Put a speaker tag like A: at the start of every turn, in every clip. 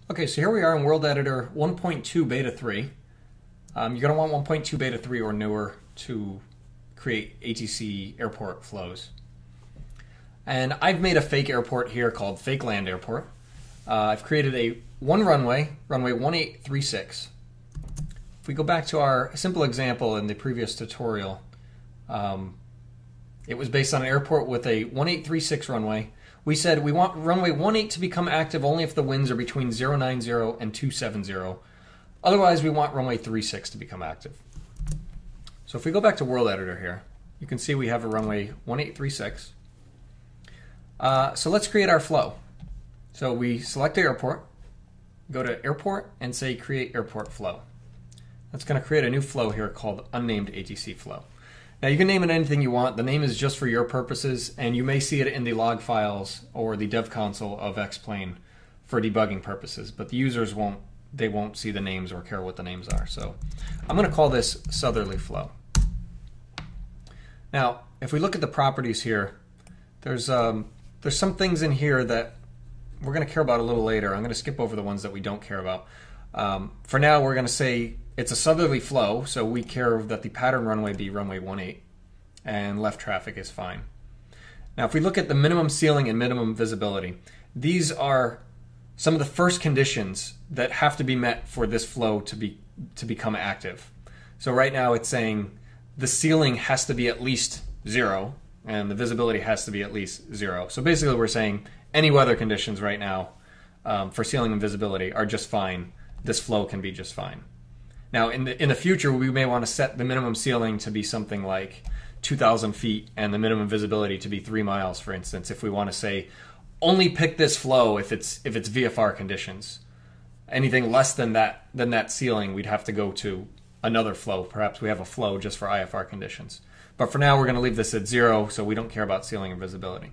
A: Okay, so here we are in WorldEditor 1.2 Beta 3. You're going to want 1.2 Beta 3 or newer to create ATC Airport flows. And I've made a fake airport here called Fake Land Airport. I've created one runway 1836. If we go back to our simple example in the previous tutorial, it was based on an airport with a 1836 runway. We said we want runway 18 to become active only if the winds are between 090 and 270. Otherwise, we want runway 36 to become active. So if we go back to WorldEditor here, you can see we have a runway 1836. So let's create our flow. So we select the airport, go to airport, and say create airport flow. That's going to create a new flow here called unnamed ATC flow. Now you can name it anything you want. The name is just for your purposes, and you may see it in the log files or the dev console of X-Plane for debugging purposes, but the users won't see the names or care what the names are. So I'm going to call this southerly flow. Now, if we look at the properties here, there's some things in here that we're going to care about a little later. I'm going to skip over the ones that we don't care about. For now, we're going to say it's a southerly flow, so we care that the pattern runway be runway 18, and left traffic is fine. Now, if we look at the minimum ceiling and minimum visibility, these are some of the first conditions that have to be met for this flow to become active. So right now, it's saying the ceiling has to be at least 0, and the visibility has to be at least 0. So basically, we're saying any weather conditions right now for ceiling and visibility are just fine. This flow can be just fine. Now, in the future, we may want to set the minimum ceiling to be something like 2,000 feet and the minimum visibility to be 3 miles, for instance, if we want to say only pick this flow if it's VFR conditions. Anything less than that ceiling, we'd have to go to another flow. Perhaps we have a flow just for IFR conditions. But for now, we're going to leave this at 0, so we don't care about ceiling and visibility.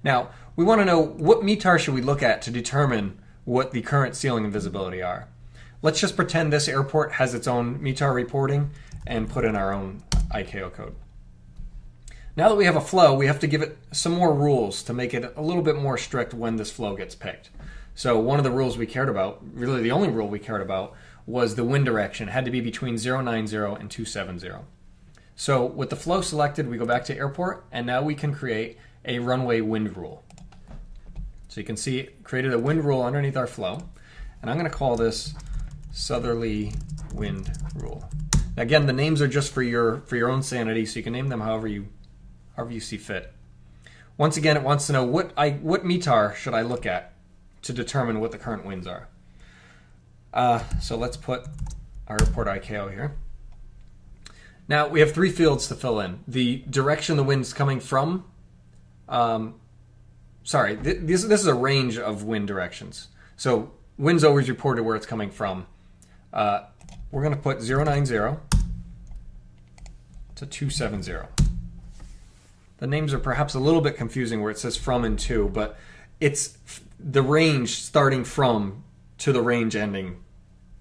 A: Now, we want to know what METAR should we look at to determine what the current ceiling and visibility are. Let's just pretend this airport has its own METAR reporting and put in our own ICAO code. Now that we have a flow, we have to give it some more rules to make it a little bit more strict when this flow gets picked. So one of the rules we cared about, really the only rule we cared about, was the wind direction. It had to be between 090 and 270. So with the flow selected, we go back to airport, and now we can create a runway wind rule. So you can see it created a wind rule underneath our flow, and I'm going to call this southerly wind rule. Again, the names are just for your own sanity, so you can name them however you see fit. Once again, it wants to know what METAR should I look at to determine what the current winds are. So let's put our airport ICAO here. Now we have 3 fields to fill in: the direction the wind's coming from. This is a range of wind directions. So wind's always reported where it's coming from. We're going to put 090 to 270. The names are perhaps a little bit confusing where it says from and to, but it's the range starting from to the range ending,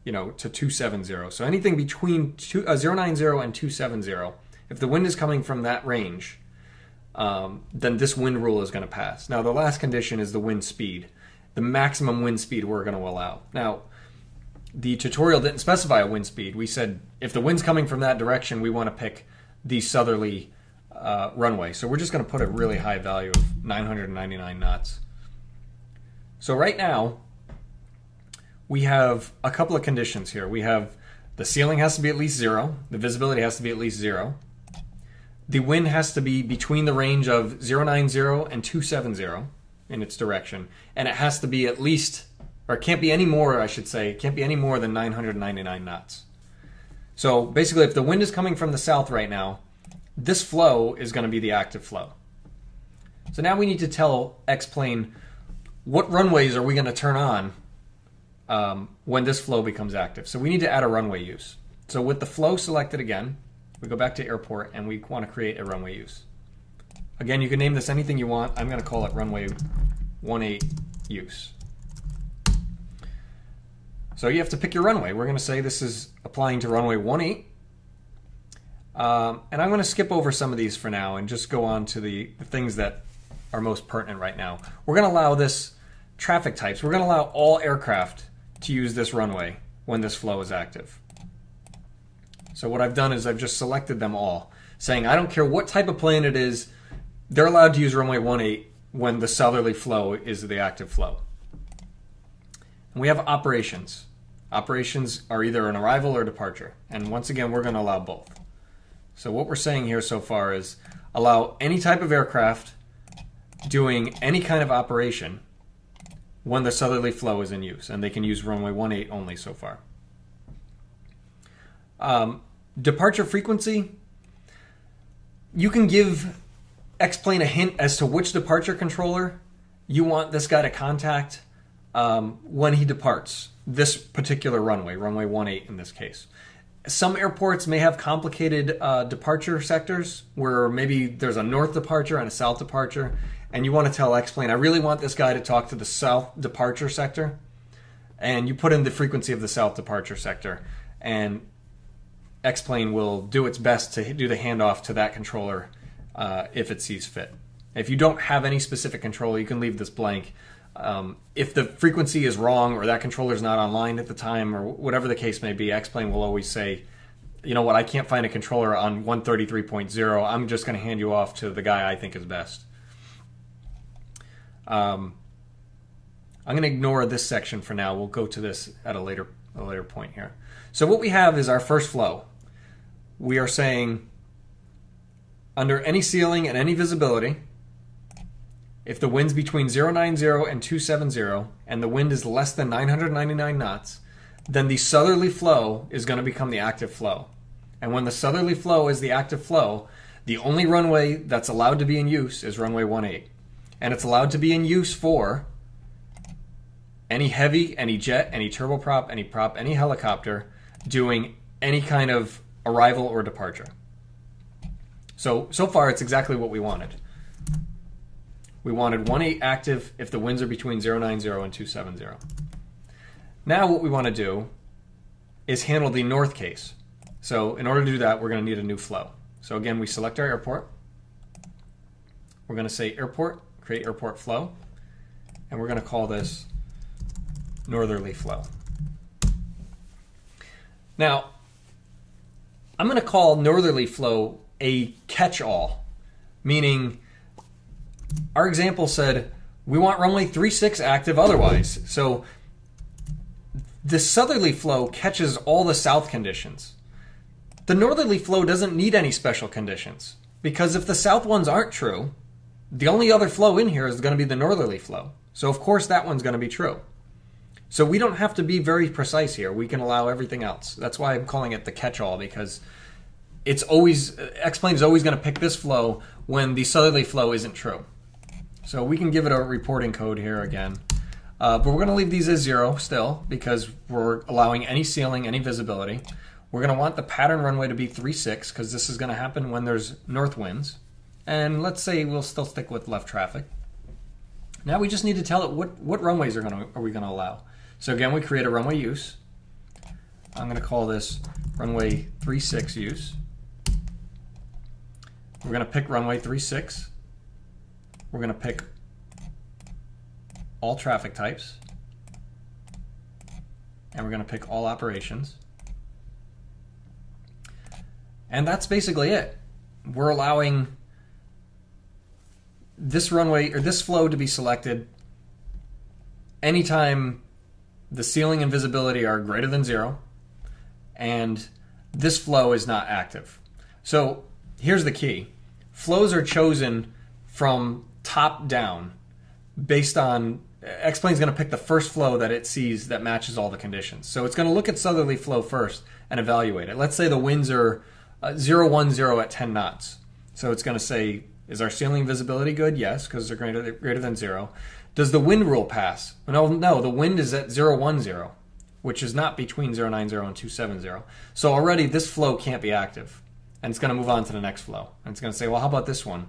A: to 270. So anything between 090 and 270, if the wind is coming from that range, then this wind rule is going to pass. Now the last condition is the wind speed, the maximum wind speed we're going to allow. Now, the tutorial didn't specify a wind speed. We said if the wind's coming from that direction, we want to pick the southerly runway. So we're just going to put a really high value of 999 knots. So right now, we have a couple of conditions here. We have the ceiling has to be at least 0. The visibility has to be at least 0. The wind has to be between the range of 090 and 270 in its direction. And it has to be at least, or it can't be any more, I should say, it can't be any more than 999 knots. So basically, if the wind is coming from the south right now, this flow is going to be the active flow. So now we need to tell X-Plane what runways are we going to turn on when this flow becomes active. So we need to add a runway use. So with the flow selected again, we go back to airport and we want to create a runway use. Again, you can name this anything you want. I'm going to call it runway 18 use. So you have to pick your runway. We're going to say this is applying to runway 18. And I'm going to skip over some of these for now and just go on to the things that are most pertinent right now. We're going to allow this traffic types. We're going to allow all aircraft to use this runway when this flow is active. So what I've done is I've just selected them all, saying I don't care what type of plane it is, they're allowed to use runway 18 when the southerly flow is the active flow. And we have operations. Operations are either an arrival or departure. And once again, we're going to allow both. So what we're saying here so far is allow any type of aircraft doing any kind of operation when the southerly flow is in use. And they can use runway 18 only so far. Departure frequency, you can give X-Plane a hint as to which departure controller you want this guy to contact when he departs this particular runway, runway 18 in this case. Some airports may have complicated departure sectors where maybe there's a north departure and a south departure, and you want to tell X-Plane, I really want this guy to talk to the south departure sector, and you put in the frequency of the south departure sector, and X-Plane will do its best to do the handoff to that controller if it sees fit. If you don't have any specific controller, you can leave this blank. If the frequency is wrong or that controller is not online at the time or whatever the case may be, X-Plane will always say, you know what, I can't find a controller on 133.0. I'm just going to hand you off to the guy I think is best. I'm going to ignore this section for now. We'll go to this at a later point here. So what we have is our first flow. We are saying under any ceiling and any visibility, if the wind's between 090 and 270 and the wind is less than 999 knots, then the southerly flow is going to become the active flow. And when the southerly flow is the active flow, the only runway that's allowed to be in use is runway 18. And it's allowed to be in use for any heavy, any jet, any turboprop, any prop, any helicopter doing any kind of arrival or departure. So far it's exactly what we wanted. We wanted 18 active if the winds are between 090 and 270. Now what we want to do is handle the north case. So in order to do that, we're going to need a new flow. So again, we select our airport. We're going to say airport, create airport flow, and we're going to call this northerly flow. Now, I'm going to call northerly flow a catch-all, meaning our example said we want runway 36 active otherwise. So the southerly flow catches all the south conditions. The northerly flow doesn't need any special conditions because if the south ones aren't true, the only other flow in here is going to be the northerly flow. So of course that one's going to be true. So we don't have to be very precise here. We can allow everything else. That's why I'm calling it the catch-all, because it's always, X-Plane is always going to pick this flow when the southerly flow isn't true. So we can give it a reporting code here again. But we're going to leave these as 0 still because we're allowing any ceiling, any visibility. We're going to want the pattern runway to be 36 because this is going to happen when there's north winds. And let's say we'll still stick with left traffic. Now we just need to tell it what runways are we going to allow. So again, we create a runway use. I'm going to call this runway 36 use. We're going to pick runway 36. We're going to pick all traffic types. And we're going to pick all operations. And that's basically it. We're allowing this runway or this flow to be selected anytime the ceiling and visibility are greater than 0 and this flow is not active. So here's the key. Flows are chosen from top down based on, X-Plane's going to pick the first flow that it sees that matches all the conditions. So it's going to look at southerly flow first and evaluate it. Let's say the winds are 010 at 10 knots. So it's going to say, is our ceiling visibility good? Yes, because they're greater than 0. Does the wind rule pass? No, the wind is at 010, which is not between 090 and 270. So already this flow can't be active. And it's going to move on to the next flow. And it's going to say, well, how about this one?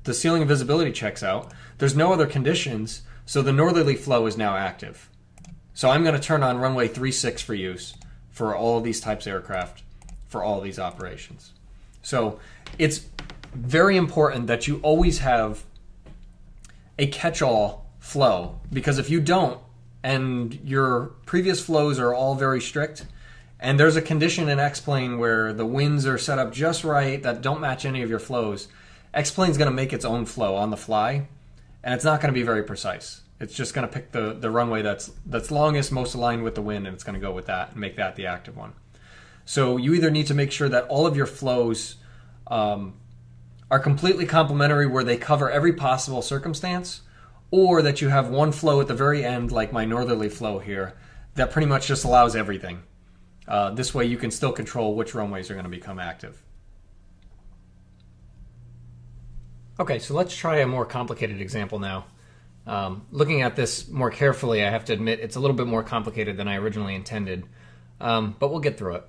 A: The ceiling and visibility checks out. There's no other conditions, so the northerly flow is now active. So I'm going to turn on runway 36 for use for all of these types of aircraft for all of these operations. So it's very important that you always have a catch-all flow, because if you don't, and your previous flows are all very strict, and there's a condition in X-Plane where the winds are set up just right that don't match any of your flows, X-Plane's going to make its own flow on the fly, and it's not going to be very precise. It's just going to pick the runway that's longest, most aligned with the wind, and it's going to go with that and make that the active one. So you either need to make sure that all of your flows are completely complementary where they cover every possible circumstance, or that you have one flow at the very end, like my northerly flow here, that pretty much just allows everything. This way you can still control which runways are going to become active. Okay, so let's try a more complicated example now. Looking at this more carefully, I have to admit it's a little bit more complicated than I originally intended, but we'll get through it.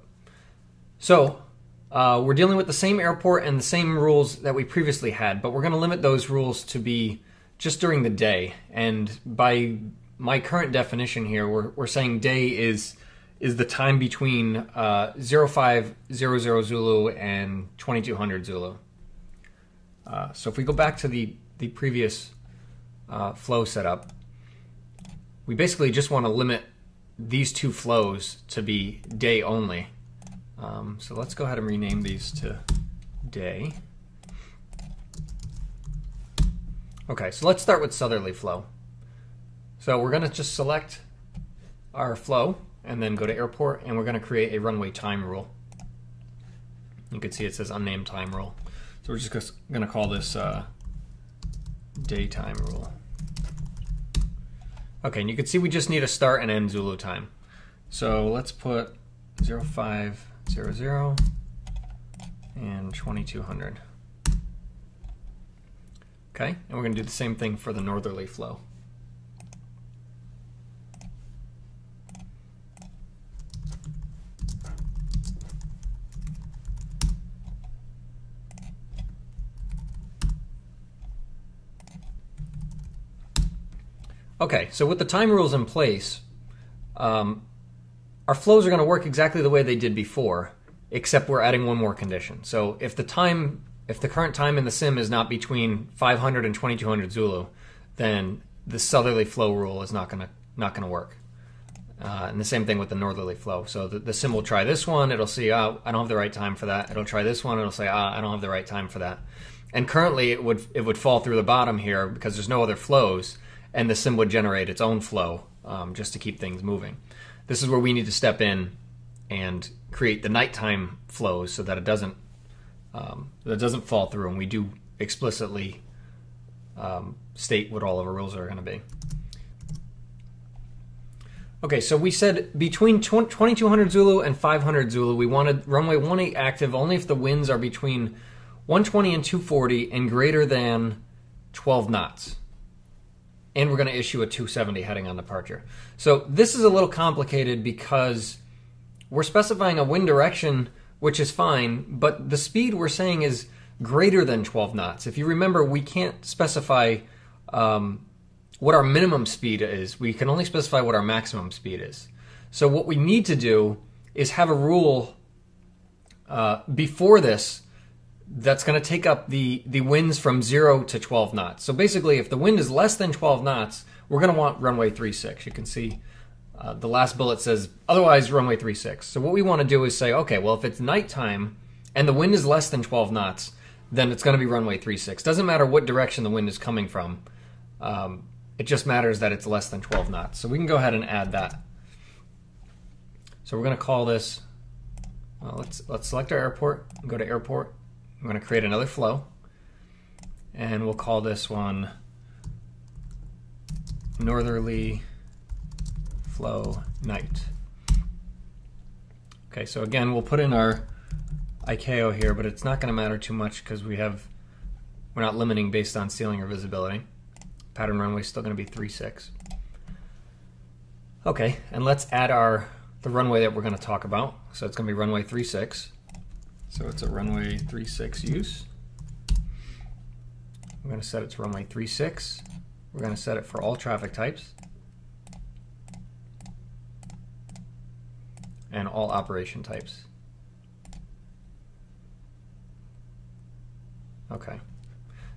A: So we're dealing with the same airport and the same rules that we previously had, but we're going to limit those rules to be just during the day. And by my current definition here, we're saying day is the time between 0500 Zulu and 2200 Zulu. So if we go back to the previous flow setup, we basically just want to limit these two flows to be day only. So let's go ahead and rename these to day. Okay, so let's start with southerly flow. So we're going to just select our flow and then go to airport, and we're going to create a runway time rule. You can see it says unnamed time rule. So we're just going to call this daytime rule. Okay, and you can see we just need a start and end Zulu time. So let's put 0500 and 2200. Okay, and we're going to do the same thing for the northerly flow. Okay, so with the time rules in place, our flows are going to work exactly the way they did before, except we're adding one more condition. So if the current time in the sim is not between 500 and 2200 Zulu, then the southerly flow rule is not going to work. And the same thing with the northerly flow. So the sim will try this one, it'll see, I don't have the right time for that. It'll try this one, it'll say, I don't have the right time for that. And currently it would fall through the bottom here because there's no other flows, and the sim would generate its own flow just to keep things moving. This is where we need to step in and create the nighttime flows so that it doesn't fall through, and we do explicitly state what all of our rules are going to be. Okay, so we said between 2200 Zulu and 500 Zulu, we wanted runway 18 active only if the winds are between 120 and 240 and greater than 12 knots. And we're going to issue a 270 heading on departure. So this is a little complicated because we're specifying a wind direction, which is fine, but the speed we're saying is greater than 12 knots. If you remember, we can't specify what our minimum speed is. We can only specify what our maximum speed is. So what we need to do is have a rule before this that's going to take up the winds from 0 to 12 knots. So basically, if the wind is less than 12 knots, we're going to want runway 36. You can see the last bullet says, otherwise runway 36. So what we want to do is say, okay, well, if it's nighttime and the wind is less than 12 knots, then it's going to be runway 36. Doesn't matter what direction the wind is coming from. It just matters that it's less than 12 knots. So we can go ahead and add that. So we're going to call this, well, let's select our airport, go to airport. I'm going to create another flow, and we'll call this one northerly flow night. Okay, so again, we'll put in our ICAO here, but it's not going to matter too much because we're not limiting based on ceiling or visibility. Pattern runway is still going to be 36. Okay, and let's add the runway that we're going to talk about. So it's going to be runway 36. So it's a runway 36 use. I'm going to set it to runway 36. We're going to set it for all traffic types and all operation types. Okay.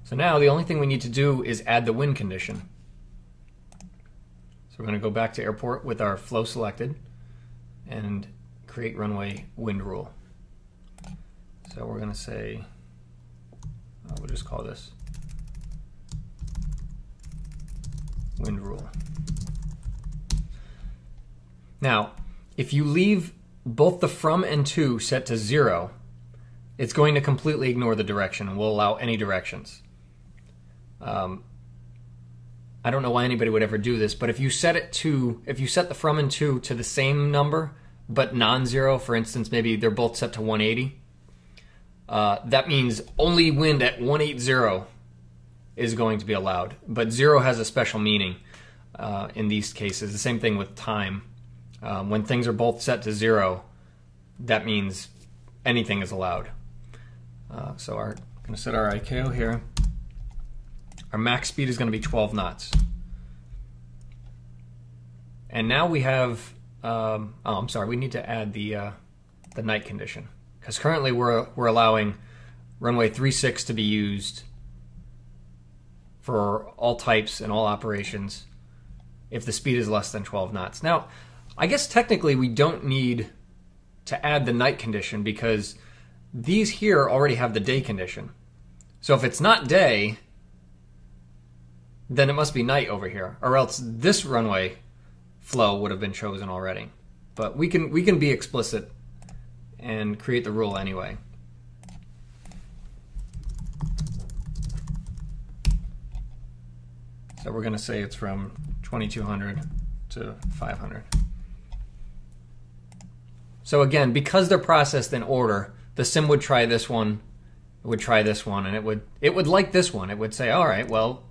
A: So now the only thing we need to do is add the wind condition. So we're going to go back to airport with our flow selected and create runway wind rule. So we're going to say, we'll just call this wind rule. Now, if you leave both the from and to set to 0, it's going to completely ignore the direction and will allow any directions. I don't know why anybody would ever do this, but if you set the from and to the same number, but non-zero, for instance, maybe they're both set to 180, that means only wind at 180 is going to be allowed. But 0 has a special meaning in these cases. The same thing with time. When things are both set to 0, that means anything is allowed. So I'm going to set our ICAO here. Our max speed is going to be 12 knots. And now we have, I'm sorry, we need to add the night condition. Because currently we're allowing runway 36 to be used for all types and all operations if the speed is less than 12 knots. Now, I guess technically we don't need to add the night condition because these here already have the day condition. So if it's not day, then it must be night over here, or else this runway flow would have been chosen already. But we can be explicit and create the rule anyway. So we're going to say it's from 2200 to 500. So again, because they're processed in order, the sim would try this one, it would try this one, and it would like this one. It would say, all right, well,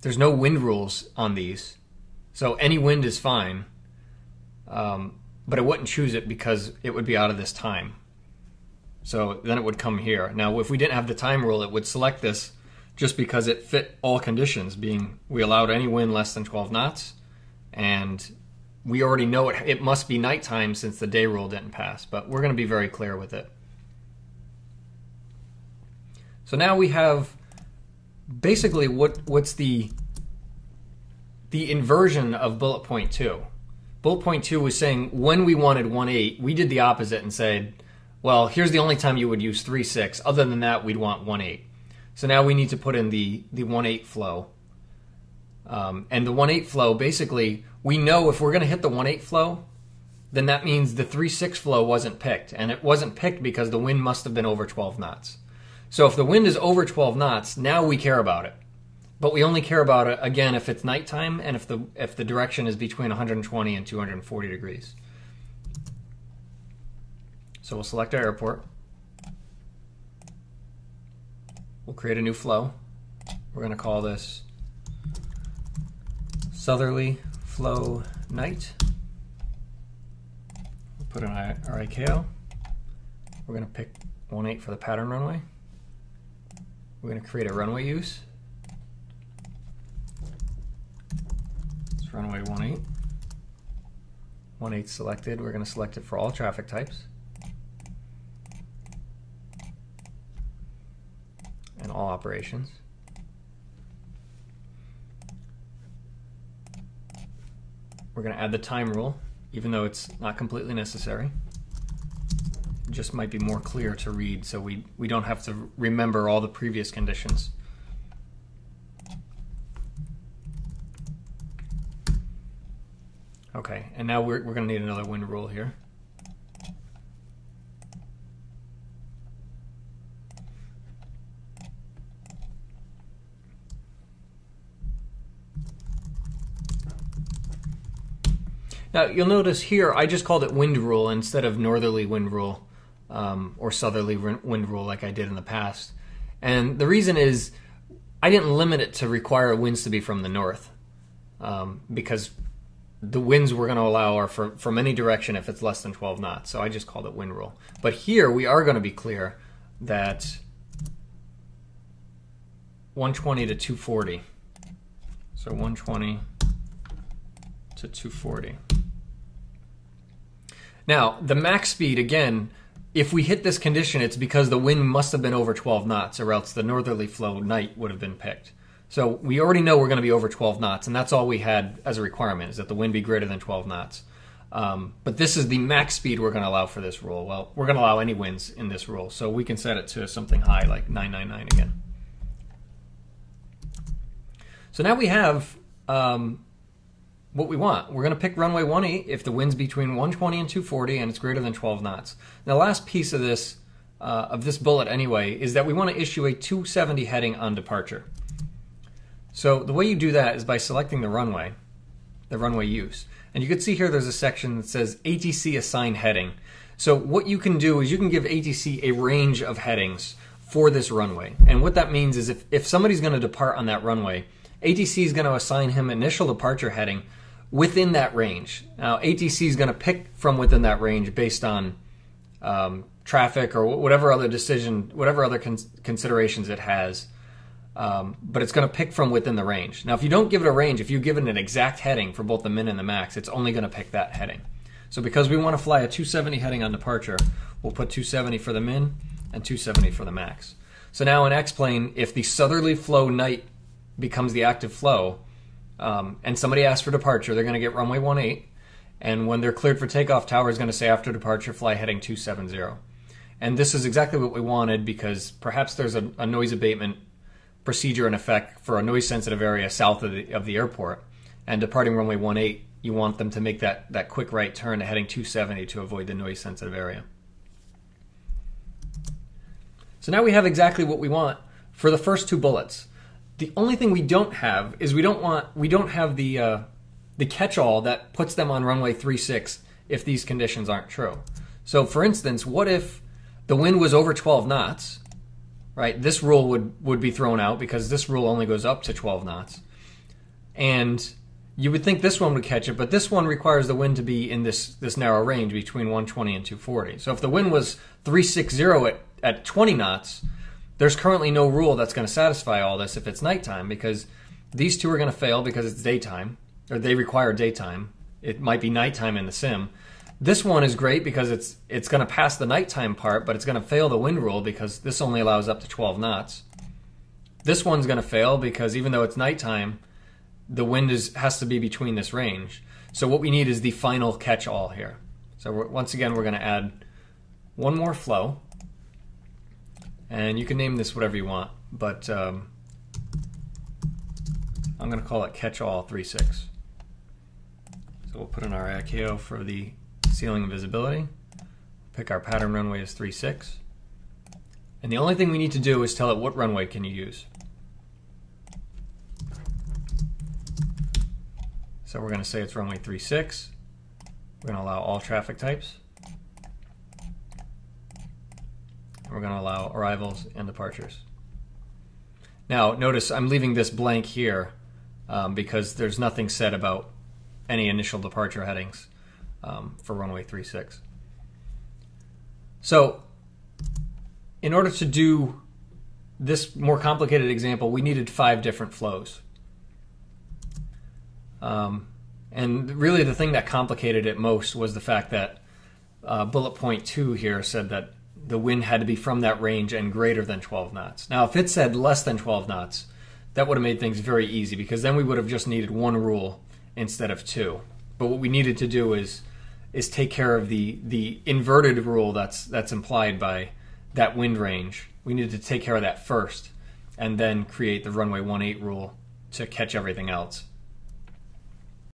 A: there's no wind rules on these, so any wind is fine, but it wouldn't choose it because it would be out of this time. So then it would come here. Now, if we didn't have the time rule, it would select this just because it fit all conditions, being we allowed any wind less than 12 knots, and we already know it must be nighttime since the day rule didn't pass, but we're going to be very clear with it. So now we have basically what's the inversion of bullet point 2. Bullet point 2 was saying when we wanted 1.8, we did the opposite and said, well, here's the only time you would use 3.6. Other than that, we'd want 1.8. So now we need to put in the 1.8 flow. And the 1.8 flow, basically, we know if we're going to hit the 1.8 flow, then that means the 3.6 flow wasn't picked. And it wasn't picked because the wind must have been over 12 knots. So if the wind is over 12 knots, now we care about it. But we only care about it, again, if it's nighttime and if the direction is between 120 and 240 degrees. So we'll select our airport. We'll create a new flow. We're going to call this Southerly Flow Night. We'll put in our ICAO. We're going to pick 1.8 for the pattern runway. We're going to create a runway use. It's runway 1.8. 1.8 selected. We're going to select it for all traffic types and all operations. We're going to add the time rule, even though it's not completely necessary. It just might be more clear to read, so we don't have to remember all the previous conditions. Okay, and now we're going to need another wind rule here. Now, you'll notice here I just called it wind rule instead of northerly wind rule or southerly wind rule like I did in the past. And the reason is I didn't limit it to require winds to be from the north because the winds we're going to allow are from any direction if it's less than 12 knots. So I just called it wind rule. But here we are going to be clear that 120 to 240. So 120 to 240. Now, the max speed, again, if we hit this condition, it's because the wind must have been over 12 knots, or else the northerly flow night would have been picked. So we already know we're going to be over 12 knots, and that's all we had as a requirement, is that the wind be greater than 12 knots. But this is the max speed we're going to allow for this rule. Well, we're going to allow any winds in this rule, so we can set it to something high, like 999 again. So now we have what we want. We're going to pick runway 18 if the wind's between 120 and 240 and it's greater than 12 knots. Now, the last piece of this bullet anyway is that we want to issue a 270 heading on departure. So the way you do that is by selecting the runway use. And you can see here there's a section that says ATC assign heading. So what you can do is you can give ATC a range of headings for this runway. And what that means is if somebody's going to depart on that runway, ATC is going to assign him initial departure heading within that range. Now, ATC is going to pick from within that range based on traffic or whatever other considerations it has. But it's going to pick from within the range. Now, if you don't give it a range, if you give it an exact heading for both the min and the max, it's only going to pick that heading. So because we want to fly a 270 heading on departure, we'll put 270 for the min and 270 for the max. So now in X-plane, if the southerly flow night becomes the active flow, and somebody asks for departure, they're going to get runway 18, and when they're cleared for takeoff, tower is going to say after departure, fly heading 270. And this is exactly what we wanted, because perhaps there's a noise abatement procedure in effect for a noise-sensitive area south of the airport, and departing runway 18, you want them to make that quick right turn to heading 270 to avoid the noise-sensitive area. So now we have exactly what we want for the first two bullets. The only thing we don't have is we don't have the catch-all that puts them on runway 36 if these conditions aren't true. So for instance, what if the wind was over 12 knots? Right, this rule would be thrown out because this rule only goes up to 12 knots. And you would think this one would catch it, but this one requires the wind to be in this narrow range between 120 and 240. So if the wind was 360 at 20 knots, there's currently no rule that's going to satisfy all this if it's nighttime, because these two are going to fail because it's daytime, or they require daytime. It might be nighttime in the sim. This one is great because it's going to pass the nighttime part, but it's going to fail the wind rule because this only allows up to 12 knots. This one's going to fail because even though it's nighttime, the wind has to be between this range. So what we need is the final catch-all here. So once again, we're going to add one more flow. And you can name this whatever you want, but I'm going to call it catch-all 36. So we'll put in our ICAO for the ceiling and visibility, pick our pattern runway as 36, and the only thing we need to do is tell it what runway can you use. So we're going to say it's runway 36. We're going to allow all traffic types. And we're going to allow arrivals and departures. Now notice I'm leaving this blank here because there's nothing said about any initial departure headings for runway 36. So in order to do this more complicated example, we needed 5 different flows. And really the thing that complicated it most was the fact that bullet point 2 here said that the wind had to be from that range and greater than 12 knots. Now if it said less than 12 knots, that would have made things very easy, because then we would have just needed one rule instead of 2. But what we needed to do is take care of the inverted rule that's implied by that wind range. We needed to take care of that first, and then create the runway 18 rule to catch everything else.